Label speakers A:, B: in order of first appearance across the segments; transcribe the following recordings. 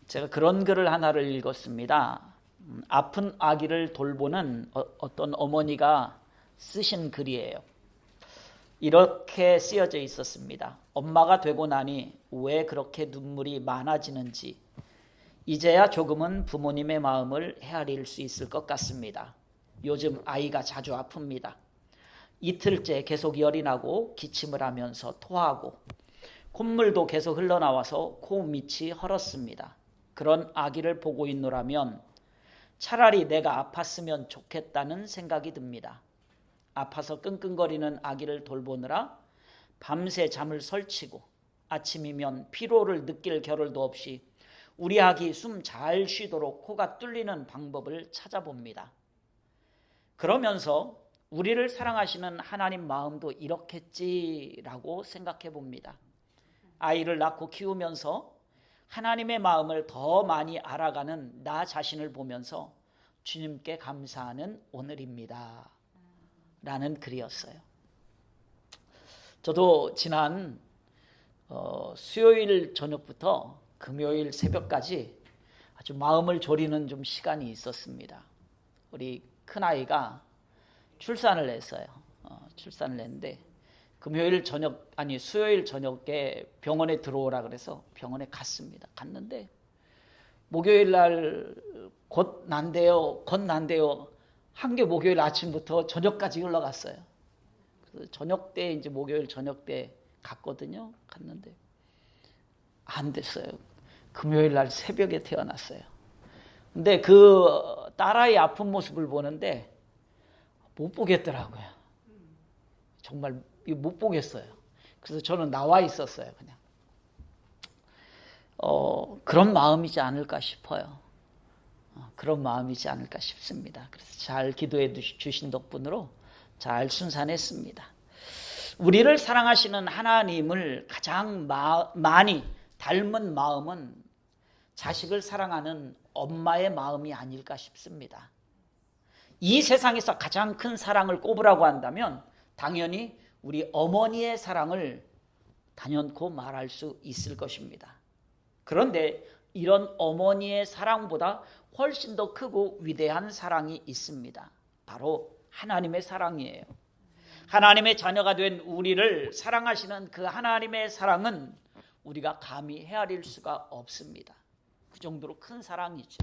A: 제가 그런 글을 하나를 읽었습니다. 아픈 아기를 돌보는 어떤 어머니가 쓰신 글이에요. 이렇게 쓰여져 있었습니다. 엄마가 되고 나니 왜 그렇게 눈물이 많아지는지 이제야 조금은 부모님의 마음을 헤아릴 수 있을 것 같습니다. 요즘 아이가 자주 아픕니다. 이틀째 계속 열이 나고 기침을 하면서 토하고 콧물도 계속 흘러나와서 코 밑이 헐었습니다. 그런 아기를 보고 있노라면 차라리 내가 아팠으면 좋겠다는 생각이 듭니다. 아파서 끙끙거리는 아기를 돌보느라 밤새 잠을 설치고 아침이면 피로를 느낄 겨를도 없이 우리 아기 숨 잘 쉬도록 코가 뚫리는 방법을 찾아봅니다. 그러면서 우리를 사랑하시는 하나님 마음도 이렇겠지라고 생각해 봅니다. 아이를 낳고 키우면서 하나님의 마음을 더 많이 알아가는 나 자신을 보면서 주님께 감사하는 오늘입니다. 라는 글이었어요. 저도 지난 수요일 저녁부터 금요일 새벽까지 아주 마음을 졸이는 좀 시간이 있었습니다. 우리 큰아이가 출산을 했어요. 출산을 했는데 수요일 저녁에 병원에 들어오라 그래서 병원에 갔습니다. 갔는데 목요일 날 곧 난대요. 한 게 목요일 아침부터 저녁까지 흘러갔어요. 그래서 저녁 때 이제 목요일 저녁 때 갔거든요. 갔는데 안 됐어요. 금요일 날 새벽에 태어났어요. 근데 그 딸아이 아픈 모습을 보는데 못 보겠더라고요. 정말 못 보겠어요. 그래서 저는 나와 있었어요. 그냥 그런 마음이지 않을까 싶어요. 그런 마음이지 않을까 싶습니다. 그래서 잘 기도해 주신 덕분으로 잘 순산했습니다. 우리를 사랑하시는 하나님을 가장 많이 닮은 마음은 자식을 사랑하는 엄마의 마음이 아닐까 싶습니다. 이 세상에서 가장 큰 사랑을 꼽으라고 한다면 당연히 우리 어머니의 사랑을 단연코 말할 수 있을 것입니다. 그런데 이런 어머니의 사랑보다 훨씬 더 크고 위대한 사랑이 있습니다. 바로 하나님의 사랑이에요. 하나님의 자녀가 된 우리를 사랑하시는 그 하나님의 사랑은 우리가 감히 헤아릴 수가 없습니다. 그 정도로 큰 사랑이죠.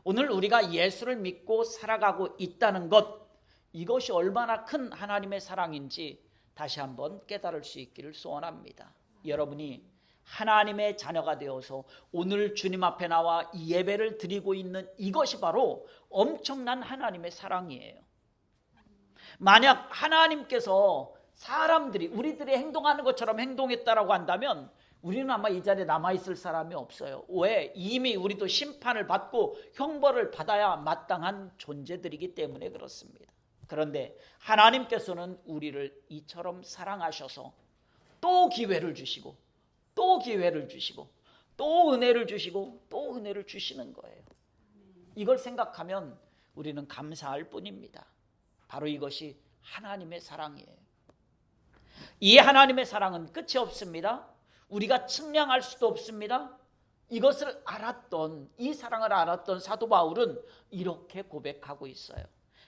A: 오늘 우리가 예수를 믿고 살아가고 있다는 것, 이것이 얼마나 큰 하나님의 사랑인지 다시 한번 깨달을 수 있기를 소원합니다. 여러분이 하나님의 자녀가 되어서 오늘 주님 앞에 나와 이 예배를 드리고 있는 이것이 바로 엄청난 하나님의 사랑이에요. 만약 하나님께서 사람들이 우리들이 행동하는 것처럼 행동했다라고 한다면 우리는 아마 이 자리에 남아있을 사람이 없어요. 왜? 이미 우리도 심판을 받고 형벌을 받아야 마땅한 존재들이기 때문에 그렇습니다. 그런데 하나님께서는 우리를 이처럼 사랑하셔서 또 기회를 주시고 또 기회를 주시고 또 은혜를 주시고 또 은혜를 주시는 거예요. 이걸 생각하면 우리는 감사할 뿐입니다. 바로 이것이 하나님의 사랑이에요. 이 하나님의 사랑은 끝이 없습니다. 우리가 측량할 수도 없습니다. 이것을 알았던, 이 사랑을 알았던 사도 바울은 이렇게 고백하고 있어요.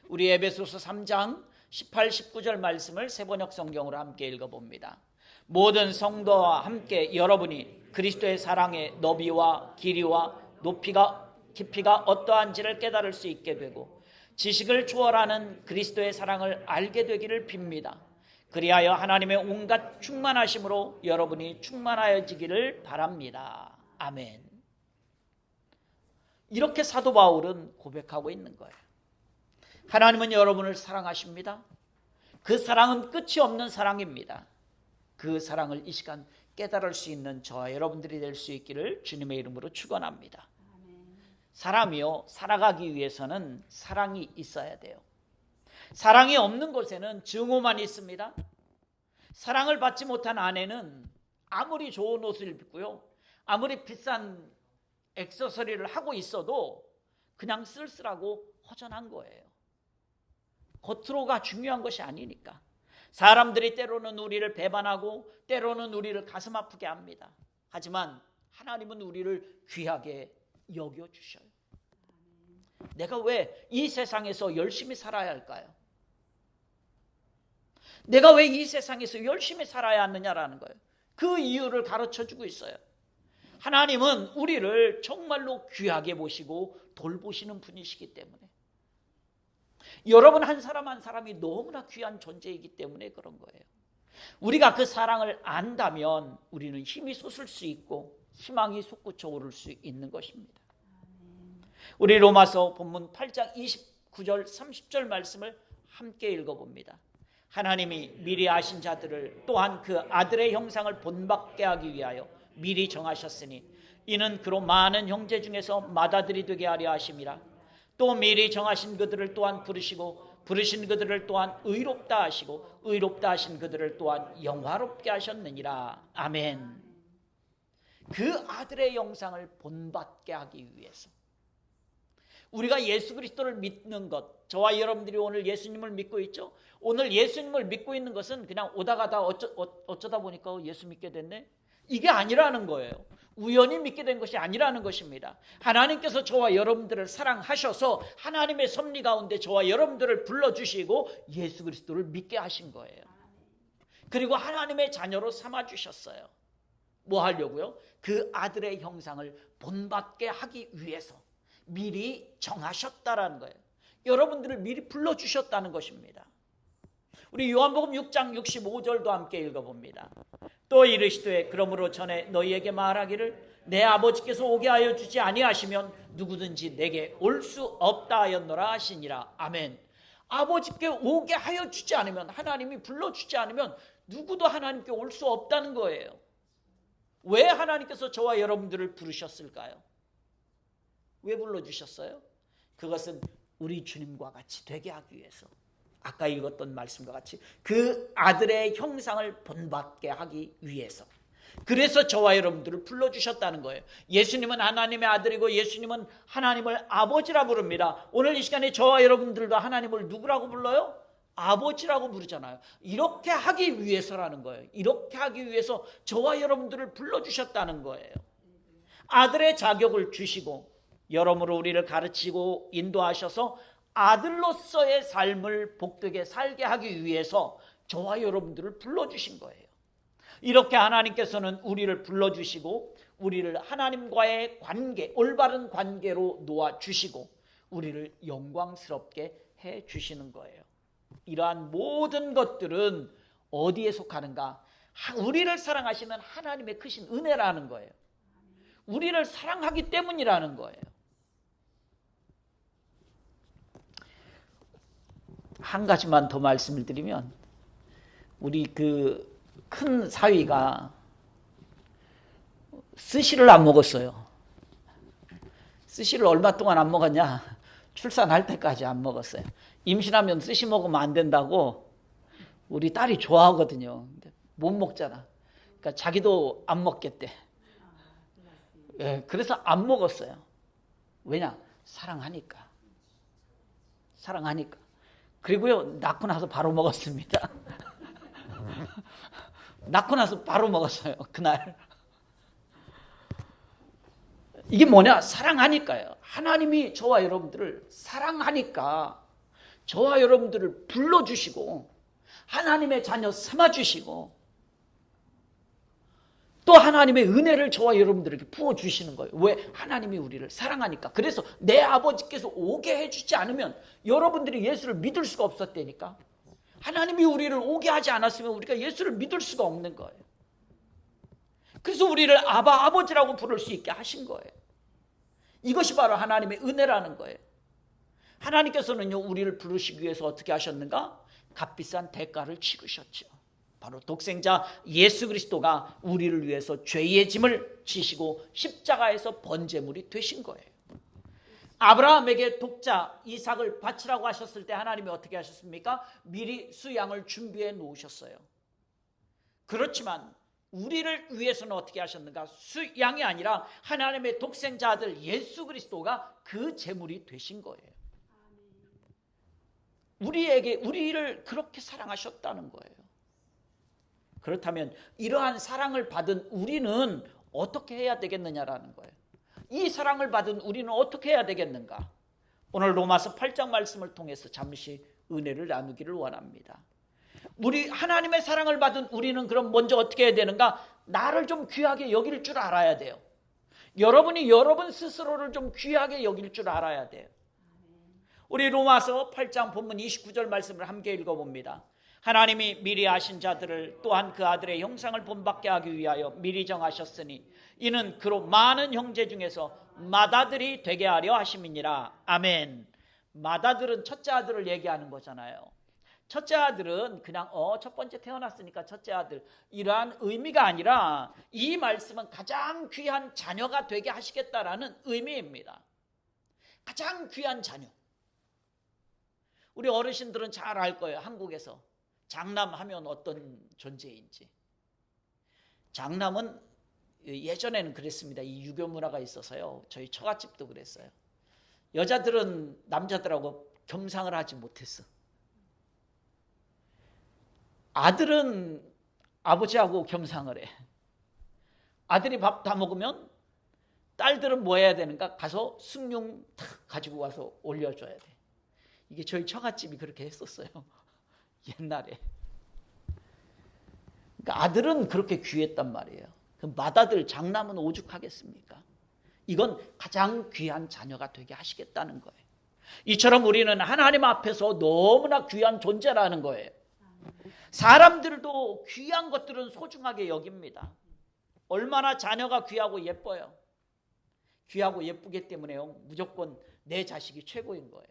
A: 우리 에베소서 3장 18, 19절 말씀을 세번역 성경으로 함께 읽어봅니다. 모든 성도와 함께 여러분이 그리스도의 사랑의 너비와 길이와 높이가 깊이가 어떠한지를 깨달을 수 있게 되고 지식을 초월하는 그리스도의 사랑을 알게 되기를 빕니다. 그리하여 하나님의 온갖 충만하심으로 여러분이 충만하여지기를 바랍니다. 아멘. 이렇게 사도 바울은 고백하고 있는 거예요. 하나님은 여러분을 사랑하십니다. 그 사랑은 끝이 없는 사랑입니다. 그 사랑을 이 시간 깨달을 수 있는 저와 여러분들이 될 수 있기를 주님의 이름으로 축원합니다. 사람이요, 살아가기 위해서는 사랑이 있어야 돼요. 사랑이 없는 곳에는 증오만 있습니다. 사랑을 받지 못한 아내는 아무리 좋은 옷을 입고요, 아무리 비싼 액세서리를 하고 있어도 그냥 쓸쓸하고 허전한 거예요. 겉으로가 중요한 것이 아니니까. 사람들이 때로는 우리를 배반하고 때로는 우리를 가슴 아프게 합니다. 하지만 하나님은 우리를 귀하게 여겨주셔요. 내가 왜 이 세상에서 열심히 살아야 할까요? 내가 왜 이 세상에서 열심히 살아야 하느냐라는 거예요. 그 이유를 가르쳐주고 있어요. 하나님은 우리를 정말로 귀하게 보시고 돌보시는 분이시기 때문에, 여러분 한 사람 한 사람이 너무나 귀한 존재이기 때문에 그런 거예요. 우리가 그 사랑을 안다면 우리는 힘이 솟을 수 있고 희망이 솟구쳐 오를 수 있는 것입니다. 우리 로마서 본문 8장 29절 30절 말씀을 함께 읽어봅니다. 하나님이 미리 아신 자들을 또한 그 아들의 형상을 본받게 하기 위하여 미리 정하셨으니 이는 그로 많은 형제 중에서 맏아들이 되게 하려 하심이라. 또 미리 정하신 그들을 또한 부르시고 부르신 그들을 또한 의롭다 하시고 의롭다 하신 그들을 또한 영화롭게 하셨느니라. 아멘. 그 아들의 형상을 본받게 하기 위해서 우리가 예수 그리스도를 믿는 것, 저와 여러분들이 오늘 예수님을 믿고 있죠. 오늘 예수님을 믿고 있는 것은 그냥 오다 가다 어쩌다 보니까 예수 믿게 됐네, 이게 아니라는 거예요. 우연히 믿게 된 것이 아니라는 것입니다. 하나님께서 저와 여러분들을 사랑하셔서 하나님의 섭리 가운데 저와 여러분들을 불러주시고 예수 그리스도를 믿게 하신 거예요. 그리고 하나님의 자녀로 삼아주셨어요. 뭐 하려고요? 그 아들의 형상을 본받게 하기 위해서 미리 정하셨다라는 거예요. 여러분들을 미리 불러주셨다는 것입니다. 우리 요한복음 6장 65절도 함께 읽어봅니다. 또 이르시되 그러므로 전에 너희에게 말하기를 내 아버지께서 오게 하여 주지 아니하시면 누구든지 내게 올 수 없다 하였노라 하시니라. 아멘. 아버지께 오게 하여 주지 않으면, 하나님이 불러주지 않으면 누구도 하나님께 올 수 없다는 거예요. 왜 하나님께서 저와 여러분들을 부르셨을까요? 왜 불러주셨어요? 그것은 우리 주님과 같이 되게 하기 위해서, 아까 읽었던 말씀과 같이 그 아들의 형상을 본받게 하기 위해서, 그래서 저와 여러분들을 불러주셨다는 거예요. 예수님은 하나님의 아들이고 예수님은 하나님을 아버지라 부릅니다. 오늘 이 시간에 저와 여러분들도 하나님을 누구라고 불러요? 아버지라고 부르잖아요. 이렇게 하기 위해서라는 거예요. 이렇게 하기 위해서 저와 여러분들을 불러주셨다는 거예요. 아들의 자격을 주시고 여러모로 우리를 가르치고 인도하셔서 아들로서의 삶을 복되게 살게 하기 위해서 저와 여러분들을 불러주신 거예요. 이렇게 하나님께서는 우리를 불러주시고 우리를 하나님과의 관계, 올바른 관계로 놓아주시고 우리를 영광스럽게 해주시는 거예요. 이러한 모든 것들은 어디에 속하는가? 우리를 사랑하시는 하나님의 크신 은혜라는 거예요. 우리를 사랑하기 때문이라는 거예요. 한 가지만 더 말씀을 드리면, 우리 그 큰 사위가 스시를 안 먹었어요. 스시를 얼마 동안 안 먹었냐? 출산할 때까지 안 먹었어요. 임신하면 스시 먹으면 안 된다고 우리 딸이 좋아하거든요. 근데 못 먹잖아. 그러니까 자기도 안 먹겠대. 예, 그래서 안 먹었어요. 왜냐? 사랑하니까. 사랑하니까. 그리고요, 낳고 나서 바로 먹었습니다. 낳고 나서 바로 먹었어요, 그날. 이게 뭐냐? 사랑하니까요. 하나님이 저와 여러분들을 사랑하니까 저와 여러분들을 불러주시고 하나님의 자녀 삼아주시고 또 하나님의 은혜를 저와 여러분들에게 부어주시는 거예요. 왜? 하나님이 우리를 사랑하니까. 그래서 내 아버지께서 오게 해주지 않으면 여러분들이 예수를 믿을 수가 없었다니까. 하나님이 우리를 오게 하지 않았으면 우리가 예수를 믿을 수가 없는 거예요. 그래서 우리를 아바, 아버지라고 부를 수 있게 하신 거예요. 이것이 바로 하나님의 은혜라는 거예요. 하나님께서는요, 우리를 부르시기 위해서 어떻게 하셨는가? 값비싼 대가를 치르셨죠. 바로 독생자 예수 그리스도가 우리를 위해서 죄의 짐을 지시고 십자가에서 번제물이 되신 거예요. 아브라함에게 독자 이삭을 바치라고 하셨을 때 하나님이 어떻게 하셨습니까? 미리 수양을 준비해 놓으셨어요. 그렇지만 우리를 위해서는 어떻게 하셨는가? 수양이 아니라 하나님의 독생자 아들 예수 그리스도가 그 제물이 되신 거예요. 우리를 그렇게 사랑하셨다는 거예요. 그렇다면 이러한 사랑을 받은 우리는 어떻게 해야 되겠느냐라는 거예요. 이 사랑을 받은 우리는 어떻게 해야 되겠는가? 오늘 로마서 8장 말씀을 통해서 잠시 은혜를 나누기를 원합니다. 우리 하나님의 사랑을 받은 우리는 그럼 먼저 어떻게 해야 되는가? 나를 좀 귀하게 여길 줄 알아야 돼요. 여러분이 여러분 스스로를 좀 귀하게 여길 줄 알아야 돼요. 우리 로마서 8장 본문 29절 말씀을 함께 읽어봅니다. 하나님이 미리 아신 자들을 또한 그 아들의 형상을 본받게 하기 위하여 미리 정하셨으니 이는 그로 많은 형제 중에서 맏아들이 되게 하려 하심이니라. 아멘. 맏아들은 첫째 아들을 얘기하는 거잖아요. 첫째 아들은 그냥 첫 번째 태어났으니까 첫째 아들 이러한 의미가 아니라 이 말씀은 가장 귀한 자녀가 되게 하시겠다라는 의미입니다. 가장 귀한 자녀. 우리 어르신들은 잘 알 거예요. 한국에서 장남하면 어떤 존재인지. 장남은 예전에는 그랬습니다. 이 유교 문화가 있어서요. 저희 처갓집도 그랬어요. 여자들은 남자들하고 겸상을 하지 못했어. 아들은 아버지하고 겸상을 해. 아들이 밥 다 먹으면 딸들은 뭐 해야 되는가? 가서 숭늉 탁 가지고 와서 올려줘야 돼. 이게 저희 처갓집이 그렇게 했었어요. 옛날에. 그러니까 아들은 그렇게 귀했단 말이에요. 그 맏아들 장남은 오죽하겠습니까? 이건 가장 귀한 자녀가 되게 하시겠다는 거예요. 이처럼 우리는 하나님 앞에서 너무나 귀한 존재라는 거예요. 사람들도 귀한 것들은 소중하게 여깁니다. 얼마나 자녀가 귀하고 예뻐요. 귀하고 예쁘기 때문에요. 무조건 내 자식이 최고인 거예요.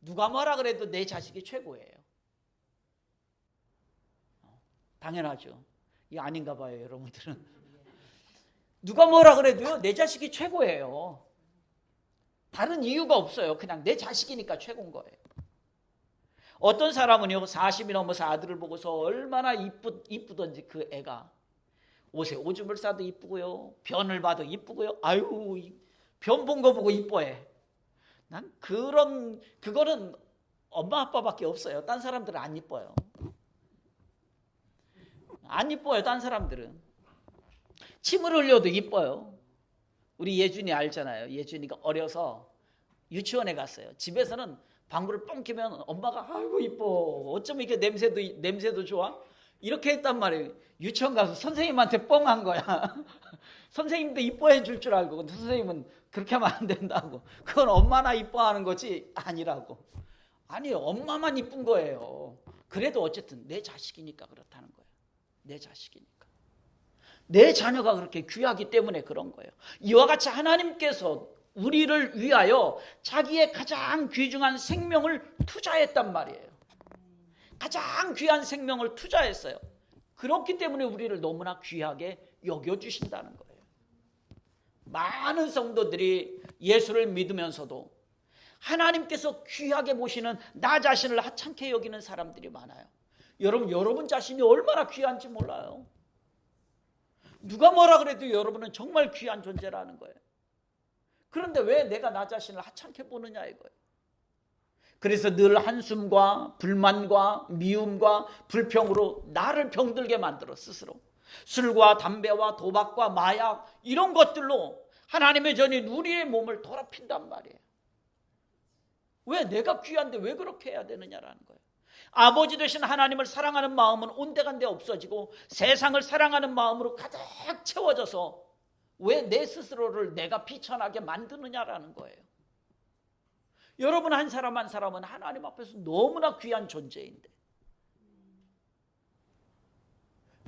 A: 누가 뭐라 그래도 내 자식이 최고예요. 당연하죠. 이게 아닌가 봐요, 여러분들은. 누가 뭐라 그래도요, 내 자식이 최고예요. 다른 이유가 없어요. 그냥 내 자식이니까 최고인 거예요. 어떤 사람은요, 40이 넘어서 아들을 보고서 얼마나 이쁘던지 그 애가 옷에 오줌을 싸도 이쁘고요, 변을 봐도 이쁘고요. 아유, 변 본 거 보고 이뻐해. 난 그거는 엄마 아빠밖에 없어요. 딴 사람들은 안 이뻐요. 안 이뻐요, 딴 사람들은. 침을 흘려도 이뻐요. 우리 예준이 알잖아요. 예준이가 어려서 유치원에 갔어요. 집에서는 방구를 뻥 끼면 엄마가 아이고 이뻐. 어쩜 이렇게 냄새도 좋아? 이렇게 했단 말이에요. 유치원 가서 선생님한테 뻥한 거야. 선생님도 이뻐해 줄 줄 알고, 근데 선생님은 그렇게 하면 안 된다고. 그건 엄마나 이뻐하는 거지 아니라고. 아니요, 엄마만 이쁜 거예요. 그래도 어쨌든 내 자식이니까 그렇다는 거예요. 내 자식이니까. 내 자녀가 그렇게 귀하기 때문에 그런 거예요. 이와 같이 하나님께서 우리를 위하여 자기의 가장 귀중한 생명을 투자했단 말이에요. 가장 귀한 생명을 투자했어요. 그렇기 때문에 우리를 너무나 귀하게 여겨주신다는 거예요. 많은 성도들이 예수를 믿으면서도 하나님께서 귀하게 보시는 나 자신을 하찮게 여기는 사람들이 많아요. 여러분 자신이 얼마나 귀한지 몰라요. 누가 뭐라 그래도 여러분은 정말 귀한 존재라는 거예요. 그런데 왜 내가 나 자신을 하찮게 보느냐 이거예요. 그래서 늘 한숨과 불만과 미움과 불평으로 나를 병들게 만들어 스스로. 술과 담배와 도박과 마약 이런 것들로 하나님의 전인 우리의 몸을 더럽힌단 말이에요. 왜 내가 귀한데 왜 그렇게 해야 되느냐라는 거예요. 아버지 되신 하나님을 사랑하는 마음은 온데간데 없어지고 세상을 사랑하는 마음으로 가득 채워져서 왜 내 스스로를 내가 비천하게 만드느냐라는 거예요. 여러분 한 사람 한 사람은 하나님 앞에서 너무나 귀한 존재인데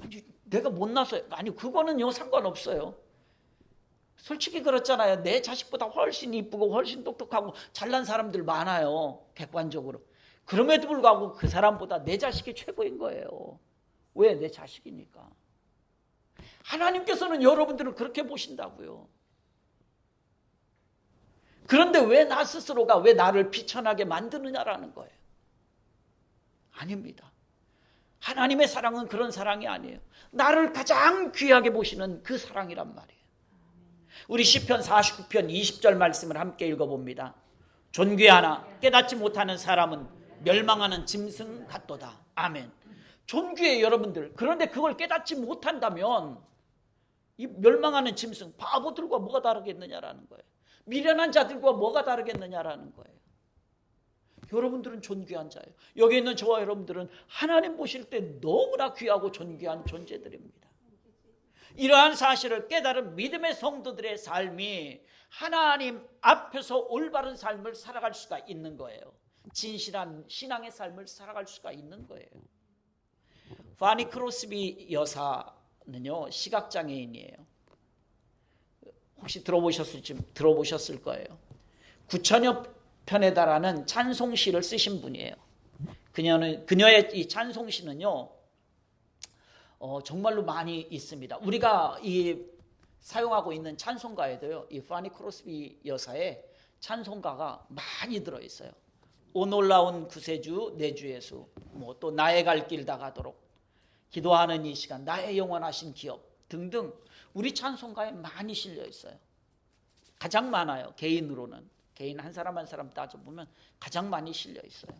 A: 아니, 내가 못나서 아니 그거는요 상관없어요. 솔직히 그렇잖아요. 내 자식보다 훨씬 이쁘고 훨씬 똑똑하고 잘난 사람들 많아요. 객관적으로. 그럼에도 불구하고 그 사람보다 내 자식이 최고인 거예요. 왜? 내 자식이니까. 하나님께서는 여러분들을 그렇게 보신다고요. 그런데 왜 나 스스로가 왜 나를 비천하게 만드느냐라는 거예요. 아닙니다. 하나님의 사랑은 그런 사랑이 아니에요. 나를 가장 귀하게 보시는 그 사랑이란 말이에요. 우리 시편 49편 20절 말씀을 함께 읽어봅니다. 존귀하나 깨닫지 못하는 사람은 멸망하는 짐승 같도다. 아멘. 존귀해 여러분들. 그런데 그걸 깨닫지 못한다면 이 멸망하는 짐승 바보들과 뭐가 다르겠느냐라는 거예요. 미련한 자들과 뭐가 다르겠느냐라는 거예요. 여러분들은 존귀한 자예요. 여기 있는 저와 여러분들은 하나님 보실 때 너무나 귀하고 존귀한 존재들입니다. 이러한 사실을 깨달은 믿음의 성도들의 삶이 하나님 앞에서 올바른 삶을 살아갈 수가 있는 거예요. 진실한 신앙의 삶을 살아갈 수가 있는 거예요. 파니 크로스비 여사는요, 시각장애인이에요. 혹시 들어보셨을 거예요. 9천여 편에 달하는 찬송시를 쓰신 분이에요. 그녀의 이 찬송시는요, 정말로 많이 있습니다. 우리가 이 사용하고 있는 찬송가에도요, 이 파니 크로스비 여사의 찬송가가 많이 들어있어요. 오 놀라운 구세주 내 주 예수, 뭐 또 나의 갈 길 다 가도록, 기도하는 이 시간, 나의 영원하신 기업 등등 우리 찬송가에 많이 실려 있어요. 가장 많아요. 개인으로는. 개인 한 사람 한 사람 따져보면 가장 많이 실려 있어요.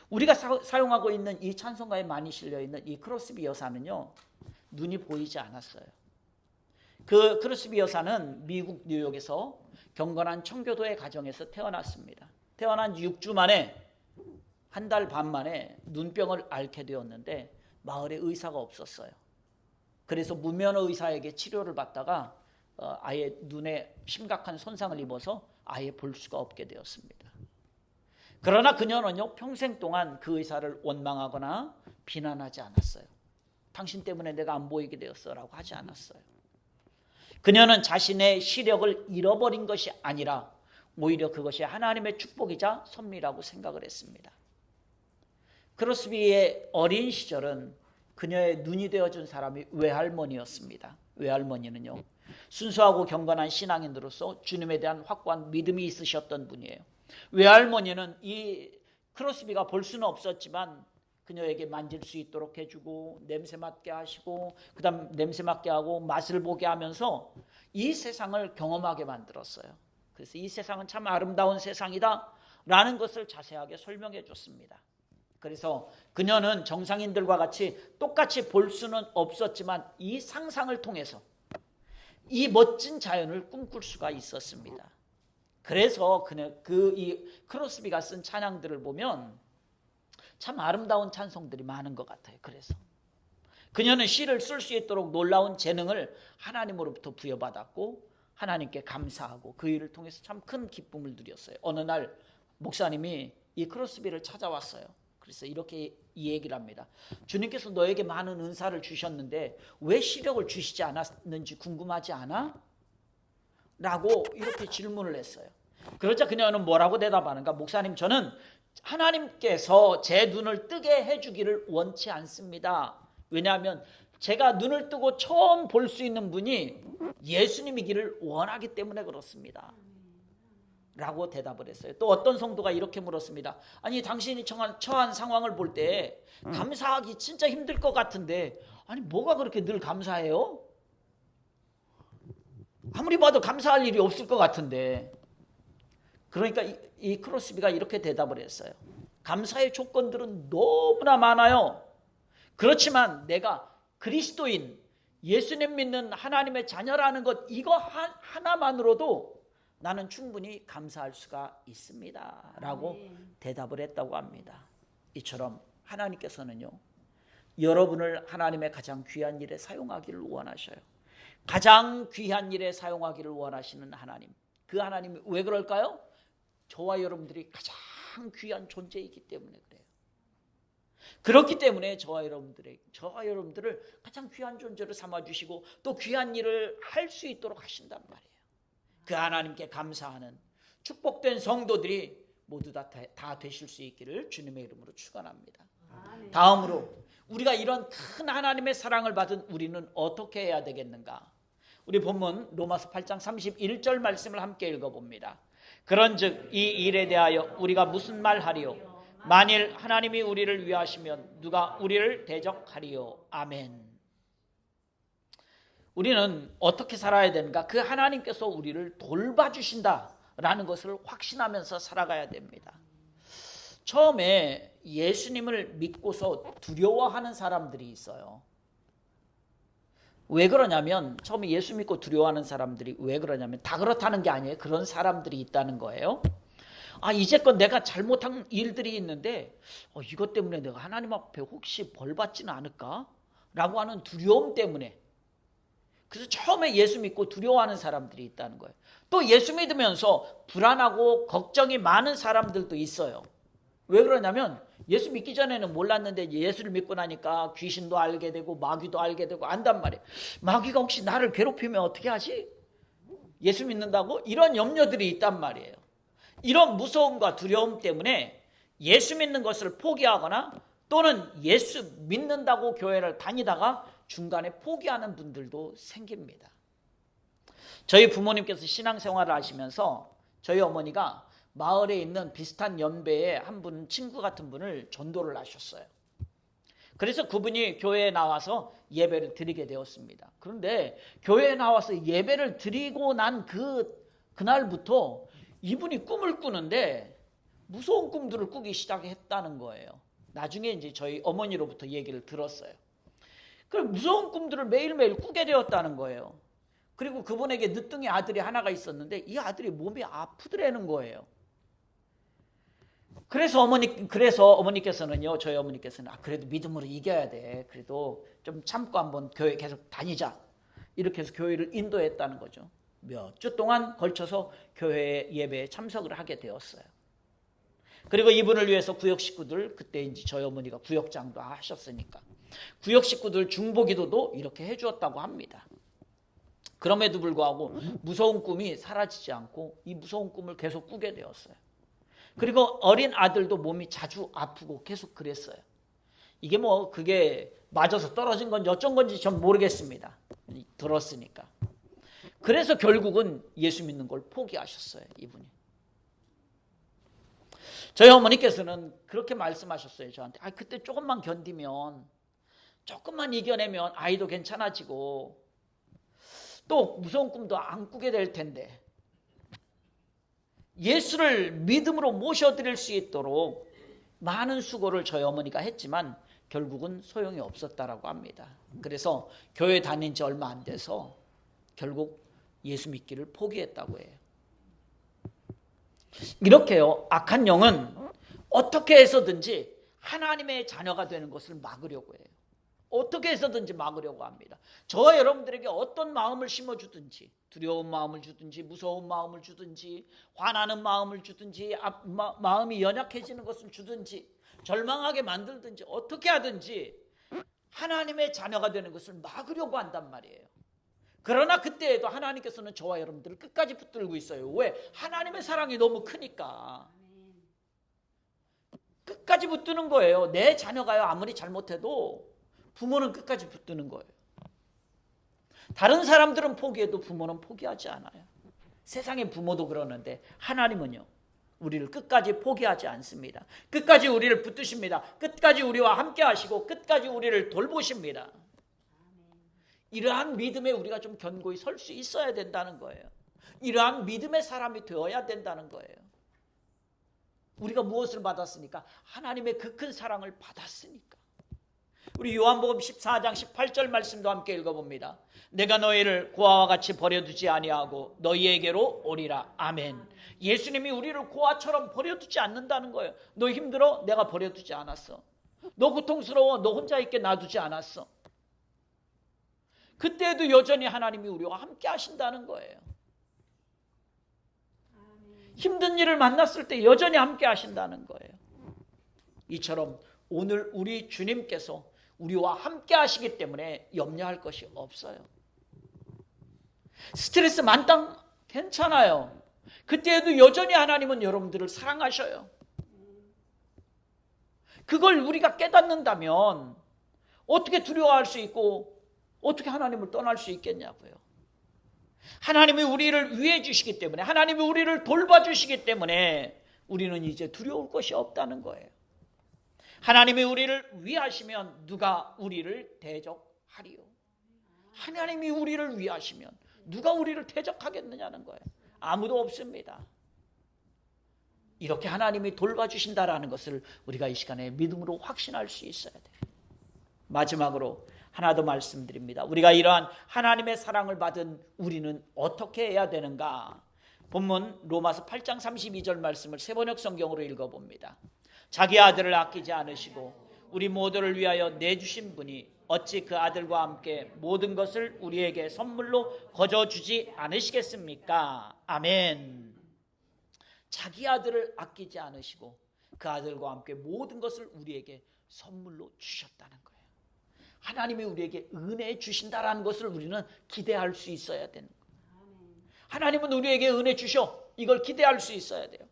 A: 우리가 사용하고 있는 이 찬송가에 많이 실려 있는 이 크로스비 여사는요, 눈이 보이지 않았어요. 그 크로스비 여사는 미국 뉴욕에서 경건한 청교도의 가정에서 태어났습니다. 태어난 6주 만에, 한 달 반 만에 눈병을 앓게 되었는데 마을에 의사가 없었어요. 그래서 무면 의사에게 치료를 받다가 아예 눈에 심각한 손상을 입어서 아예 볼 수가 없게 되었습니다. 그러나 그녀는요, 평생 동안 그 의사를 원망하거나 비난하지 않았어요. 당신 때문에 내가 안 보이게 되었어라고 하지 않았어요. 그녀는 자신의 시력을 잃어버린 것이 아니라 오히려 그것이 하나님의 축복이자 섭리라고 생각을 했습니다. 크로스비의 어린 시절은 그녀의 눈이 되어준 사람이 외할머니였습니다. 외할머니는요, 순수하고 경건한 신앙인으로서 주님에 대한 확고한 믿음이 있으셨던 분이에요. 외할머니는 이 크로스비가 볼 수는 없었지만 그녀에게 만질 수 있도록 해주고 냄새 맡게 하시고 그다음 냄새 맡게 하고 맛을 보게 하면서 이 세상을 경험하게 만들었어요. 그래서 이 세상은 참 아름다운 세상이다 라는 것을 자세하게 설명해 줬습니다. 그래서 그녀는 정상인들과 같이 똑같이 볼 수는 없었지만 이 상상을 통해서 이 멋진 자연을 꿈꿀 수가 있었습니다. 그래서 이 크로스비가 쓴 찬양들을 보면 참 아름다운 찬송들이 많은 것 같아요. 그래서 그녀는 시를 쓸 수 있도록 놀라운 재능을 하나님으로부터 부여받았고 하나님께 감사하고 그 일을 통해서 참 큰 기쁨을 누렸어요. 어느 날 목사님이 이 크로스비를 찾아왔어요. 그래서 이렇게 이 얘기를 합니다. 주님께서 너에게 많은 은사를 주셨는데 왜 시력을 주시지 않았는지 궁금하지 않아? 라고 이렇게 질문을 했어요. 그러자 그녀는 뭐라고 대답하는가? 목사님, 저는 하나님께서 제 눈을 뜨게 해주기를 원치 않습니다. 왜냐하면 제가 눈을 뜨고 처음 볼 수 있는 분이 예수님이기를 원하기 때문에 그렇습니다. 라고 대답을 했어요. 또 어떤 성도가 이렇게 물었습니다. 아니, 당신이 처한 상황을 볼 때 감사하기 진짜 힘들 것 같은데 아니 뭐가 그렇게 늘 감사해요? 아무리 봐도 감사할 일이 없을 것 같은데. 그러니까 이 크로스비가 이렇게 대답을 했어요. 감사의 조건들은 너무나 많아요. 그렇지만 내가 그리스도인, 예수님 믿는 하나님의 자녀라는 것 이거 하나만으로도 나는 충분히 감사할 수가 있습니다 라고 대답을 했다고 합니다. 이처럼 하나님께서는요, 여러분을 하나님의 가장 귀한 일에 사용하기를 원하셔요. 가장 귀한 일에 사용하기를 원하시는 하나님, 그 하나님이 왜 그럴까요? 저와 여러분들이 가장 귀한 존재이기 때문에 그래요. 그렇기 때문에 저와 여러분들을 가장 귀한 존재로 삼아주시고 또 귀한 일을 할 수 있도록 하신단 말이에요. 그 하나님께 감사하는 축복된 성도들이 모두 다 되실 수 있기를 주님의 이름으로 축원합니다. 다음으로 우리가 이런 큰 하나님의 사랑을 받은 우리는 어떻게 해야 되겠는가? 우리 본문 로마서 8장 31절 말씀을 함께 읽어봅니다. 그런즉 이 일에 대하여 우리가 무슨 말하리요? 만일 하나님이 우리를 위하시면 누가 우리를 대적하리요? 아멘. 우리는 어떻게 살아야 되는가? 그 하나님께서 우리를 돌봐주신다라는 것을 확신하면서 살아가야 됩니다. 처음에 예수님을 믿고서 두려워하는 사람들이 있어요. 왜 그러냐면 처음에 예수 믿고 두려워하는 사람들이 왜 그러냐면 다 그렇다는 게 아니에요. 그런 사람들이 있다는 거예요. 이제껏 내가 잘못한 일들이 있는데 이것 때문에 내가 하나님 앞에 혹시 벌 받지는 않을까? 라고 하는 두려움 때문에, 그래서 처음에 예수 믿고 두려워하는 사람들이 있다는 거예요. 또 예수 믿으면서 불안하고 걱정이 많은 사람들도 있어요. 왜 그러냐면 예수 믿기 전에는 몰랐는데 예수를 믿고 나니까 귀신도 알게 되고 마귀도 알게 되고 안단 말이에요. 마귀가 혹시 나를 괴롭히면 어떻게 하지? 예수 믿는다고? 이런 염려들이 있단 말이에요. 이런 무서움과 두려움 때문에 예수 믿는 것을 포기하거나 또는 예수 믿는다고 교회를 다니다가 중간에 포기하는 분들도 생깁니다. 저희 부모님께서 신앙생활을 하시면서 저희 어머니가 마을에 있는 비슷한 연배의 한 분, 친구 같은 분을 전도를 하셨어요. 그래서 그분이 교회에 나와서 예배를 드리게 되었습니다. 그런데 교회에 나와서 예배를 드리고 난 그날부터 이분이 꿈을 꾸는데 무서운 꿈들을 꾸기 시작했다는 거예요. 나중에 이제 저희 어머니로부터 얘기를 들었어요. 그럼 무서운 꿈들을 매일매일 꾸게 되었다는 거예요. 그리고 그분에게 늦둥이 아들이 하나가 있었는데 이 아들이 몸이 아프더라는 거예요. 그래서 어머니께서는요, 저희 어머니께서는 그래도 믿음으로 이겨야 돼. 그래도 좀 참고 한번 교회 계속 다니자. 이렇게 해서 교회를 인도했다는 거죠. 몇 주 동안 걸쳐서 교회 예배에 참석을 하게 되었어요. 그리고 이분을 위해서 구역 식구들, 그때 이제 저희 어머니가 구역장도 하셨으니까 구역 식구들 중보기도도 이렇게 해주었다고 합니다. 그럼에도 불구하고 무서운 꿈이 사라지지 않고 이 무서운 꿈을 계속 꾸게 되었어요. 그리고 어린 아들도 몸이 자주 아프고 계속 그랬어요. 이게 그게 맞아서 떨어진 건지 어쩐 건지 전 모르겠습니다. 들었으니까. 그래서 결국은 예수 믿는 걸 포기하셨어요, 이분이. 저희 어머니께서는 그렇게 말씀하셨어요, 저한테. 그때 조금만 견디면, 조금만 이겨내면 아이도 괜찮아지고 또 무서운 꿈도 안 꾸게 될 텐데 예수를 믿음으로 모셔드릴 수 있도록 많은 수고를 저희 어머니가 했지만 결국은 소용이 없었다라고 합니다. 그래서 교회 다닌 지 얼마 안 돼서 결국 예수 믿기를 포기했다고 해요. 이렇게요, 악한 영은 어떻게 해서든지 하나님의 자녀가 되는 것을 막으려고 해요. 어떻게 해서든지 막으려고 합니다. 저와 여러분들에게 어떤 마음을 심어주든지, 두려운 마음을 주든지, 무서운 마음을 주든지, 화나는 마음을 주든지, 마음이 연약해지는 것을 주든지, 절망하게 만들든지, 어떻게 하든지 하나님의 자녀가 되는 것을 막으려고 한단 말이에요. 그러나 그때에도 하나님께서는 저와 여러분들을 끝까지 붙들고 있어요. 왜? 하나님의 사랑이 너무 크니까. 끝까지 붙드는 거예요. 내 자녀가요, 아무리 잘못해도 부모는 끝까지 붙드는 거예요. 다른 사람들은 포기해도 부모는 포기하지 않아요. 세상의 부모도 그러는데 하나님은요, 우리를 끝까지 포기하지 않습니다. 끝까지 우리를 붙드십니다. 끝까지 우리와 함께 하시고 끝까지 우리를 돌보십니다. 이러한 믿음에 우리가 좀 견고히 설 수 있어야 된다는 거예요. 이러한 믿음의 사람이 되어야 된다는 거예요. 우리가 무엇을 받았으니까? 하나님의 그 큰 사랑을 받았으니까. 우리 요한복음 14장 18절 말씀도 함께 읽어봅니다. 내가 너희를 고아와 같이 버려두지 아니하고 너희에게로 오리라. 아멘. 예수님이 우리를 고아처럼 버려두지 않는다는 거예요. 너 힘들어? 내가 버려두지 않았어. 너 고통스러워? 너 혼자 있게 놔두지 않았어. 그때도 여전히 하나님이 우리와 함께 하신다는 거예요. 힘든 일을 만났을 때 여전히 함께 하신다는 거예요. 이처럼 오늘 우리 주님께서 우리와 함께 하시기 때문에 염려할 것이 없어요. 스트레스 많다? 괜찮아요. 그때에도 여전히 하나님은 여러분들을 사랑하셔요. 그걸 우리가 깨닫는다면 어떻게 두려워할 수 있고 어떻게 하나님을 떠날 수 있겠냐고요. 하나님이 우리를 위해 주시기 때문에, 하나님이 우리를 돌봐주시기 때문에 우리는 이제 두려울 것이 없다는 거예요. 하나님이 우리를 위하시면 누가 우리를 대적하리요. 하나님이 우리를 위하시면 누가 우리를 대적하겠느냐는 거예요. 아무도 없습니다. 이렇게 하나님이 돌봐주신다라는 것을 우리가 이 시간에 믿음으로 확신할 수 있어야 돼요. 마지막으로 하나 더 말씀드립니다. 우리가 이러한 하나님의 사랑을 받은 우리는 어떻게 해야 되는가? 본문 로마서 8장 32절 말씀을 새번역 성경으로 읽어봅니다. 자기 아들을 아끼지 않으시고 우리 모두를 위하여 내주신 분이 어찌 그 아들과 함께 모든 것을 우리에게 선물로 거저주지 않으시겠습니까? 아멘. 자기 아들을 아끼지 않으시고 그 아들과 함께 모든 것을 우리에게 선물로 주셨다는 거예요. 하나님이 우리에게 은혜 주신다라는 것을 우리는 기대할 수 있어야 되는 거예요. 하나님은 우리에게 은혜 주셔. 이걸 기대할 수 있어야 돼요.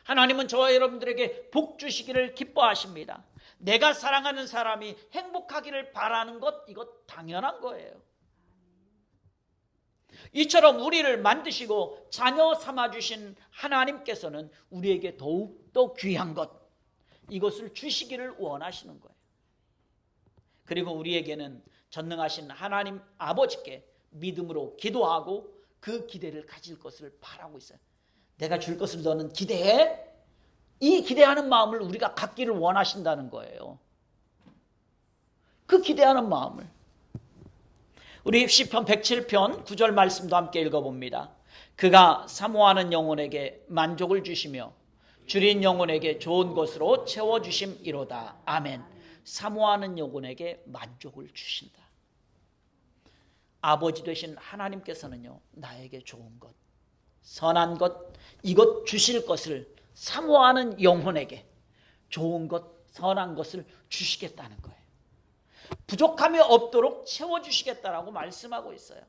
A: 하나님은 저와 여러분들에게 복 주시기를 기뻐하십니다. 내가 사랑하는 사람이 행복하기를 바라는 것, 이것 당연한 거예요. 이처럼 우리를 만드시고 자녀 삼아주신 하나님께서는 우리에게 더욱더 귀한 것, 이것을 주시기를 원하시는 거예요. 그리고 우리에게는 전능하신 하나님 아버지께 믿음으로 기도하고 그 기대를 가질 것을 바라고 있어요. 내가 줄 것을 너는 기대해? 이 기대하는 마음을 우리가 갖기를 원하신다는 거예요. 그 기대하는 마음을. 우리 시편 107편 9절 말씀도 함께 읽어봅니다. 그가 사모하는 영혼에게 만족을 주시며 줄인 영혼에게 좋은 것으로 채워주심이로다. 아멘. 사모하는 영혼에게 만족을 주신다. 아버지 되신 하나님께서는요, 나에게 좋은 것, 선한 것, 이것 주실 것을 사모하는 영혼에게 좋은 것, 선한 것을 주시겠다는 거예요. 부족함이 없도록 채워주시겠다라고 말씀하고 있어요.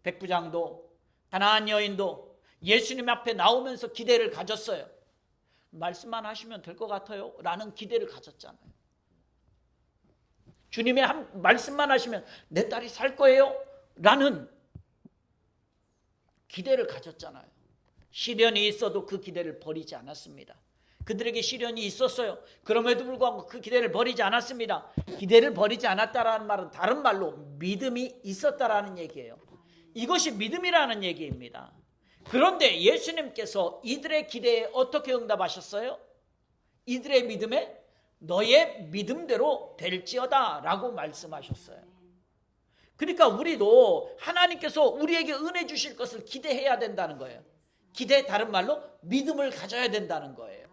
A: 백부장도 가나안 여인도 예수님 앞에 나오면서 기대를 가졌어요. 말씀만 하시면 될 것 같아요 라는 기대를 가졌잖아요. 주님의 한 말씀만 하시면 내 딸이 살 거예요 라는 기대를 가졌잖아요. 시련이 있어도 그 기대를 버리지 않았습니다. 그들에게 시련이 있었어요. 그럼에도 불구하고 그 기대를 버리지 않았습니다. 기대를 버리지 않았다라는 말은 다른 말로 믿음이 있었다라는 얘기예요. 이것이 믿음이라는 얘기입니다. 그런데 예수님께서 이들의 기대에 어떻게 응답하셨어요? 이들의 믿음에 너의 믿음대로 될지어다 라고 말씀하셨어요. 그러니까 우리도 하나님께서 우리에게 은혜 주실 것을 기대해야 된다는 거예요. 기대, 다른 말로 믿음을 가져야 된다는 거예요.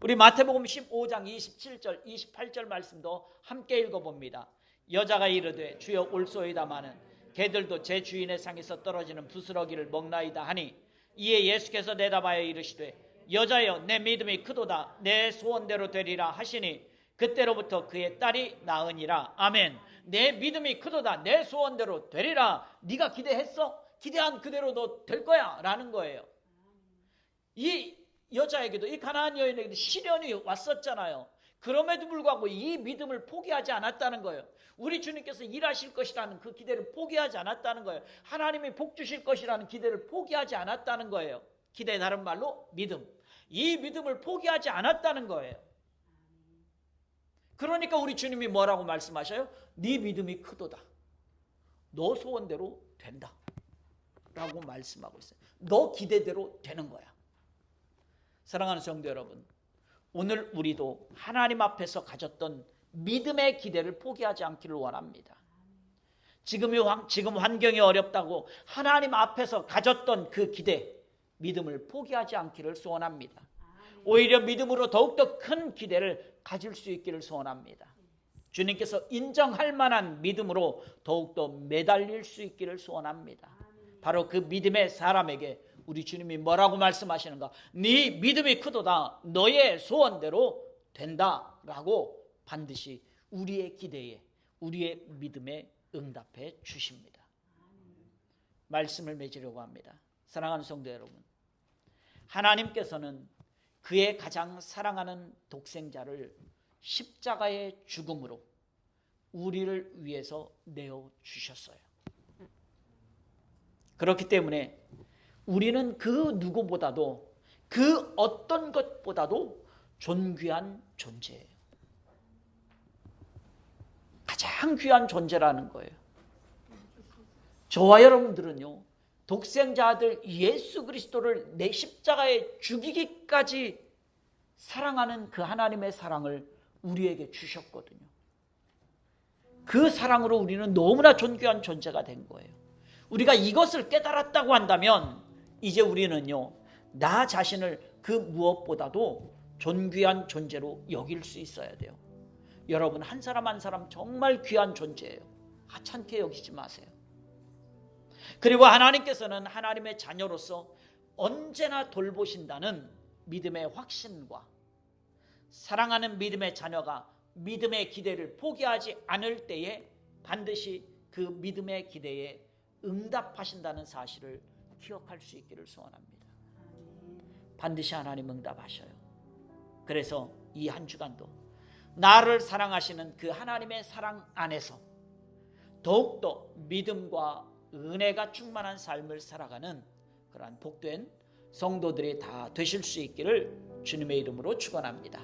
A: 우리 마태복음 15장 27절 28절 말씀도 함께 읽어봅니다. 여자가 이르되 주여 올소이다마는 개들도 제 주인의 상에서 떨어지는 부스러기를 먹나이다 하니 이에 예수께서 대답하여 이르시되 여자여 내 믿음이 크도다 내 소원대로 되리라 하시니 그때로부터 그의 딸이 나으니라. 아멘. 내 믿음이 크도다 내 소원대로 되리라. 네가 기대했어? 기대한 그대로 너 될 거야 라는 거예요. 이 여자에게도, 이 가나안 여인에게도 시련이 왔었잖아요. 그럼에도 불구하고 이 믿음을 포기하지 않았다는 거예요. 우리 주님께서 일하실 것이라는 그 기대를 포기하지 않았다는 거예요. 하나님이 복 주실 것이라는 기대를 포기하지 않았다는 거예요. 기대, 다른 말로 믿음. 이 믿음을 포기하지 않았다는 거예요. 그러니까 우리 주님이 뭐라고 말씀하셔요? 네 믿음이 크도다. 너 소원대로 된다 라고 말씀하고 있어요. 너 기대대로 되는 거야. 사랑하는 성도 여러분, 오늘 우리도 하나님 앞에서 가졌던 믿음의 기대를 포기하지 않기를 원합니다. 지금 환경이 어렵다고 하나님 앞에서 가졌던 그 기대, 믿음을 포기하지 않기를 소원합니다. 오히려 믿음으로 더욱더 큰 기대를 가질 수 있기를 소원합니다. 주님께서 인정할 만한 믿음으로 더욱더 매달릴 수 있기를 소원합니다. 바로 그 믿음의 사람에게 우리 주님이 뭐라고 말씀하시는가? 네 믿음이 크도다 너의 소원대로 된다라고 반드시 우리의 기대에, 우리의 믿음에 응답해 주십니다. 말씀을 맺으려고 합니다. 사랑하는 성도 여러분, 하나님께서는 그의 가장 사랑하는 독생자를 십자가의 죽음으로 우리를 위해서 내어주셨어요. 그렇기 때문에 우리는 그 누구보다도, 그 어떤 것보다도 존귀한 존재예요. 가장 귀한 존재라는 거예요. 저와 여러분들은요, 독생자 아들 예수 그리스도를 내 십자가에 죽이기까지 사랑하는 그 하나님의 사랑을 우리에게 주셨거든요. 그 사랑으로 우리는 너무나 존귀한 존재가 된 거예요. 우리가 이것을 깨달았다고 한다면 이제 우리는요, 나 자신을 그 무엇보다도 존귀한 존재로 여길 수 있어야 돼요. 여러분, 한 사람 한 사람 정말 귀한 존재예요. 하찮게 여기지 마세요. 그리고 하나님께서는 하나님의 자녀로서 언제나 돌보신다는 믿음의 확신과 사랑하는 믿음의 자녀가 믿음의 기대를 포기하지 않을 때에 반드시 그 믿음의 기대에 응답하신다는 사실을 기억할 수 있기를 소원합니다. 반드시 하나님 응답하셔요. 그래서 이 한 주간도 나를 사랑하시는 그 하나님의 사랑 안에서 더욱더 믿음과 은혜가 충만한 삶을 살아가는 그러한 복된 성도들이 다 되실 수 있기를 주님의 이름으로 축원합니다.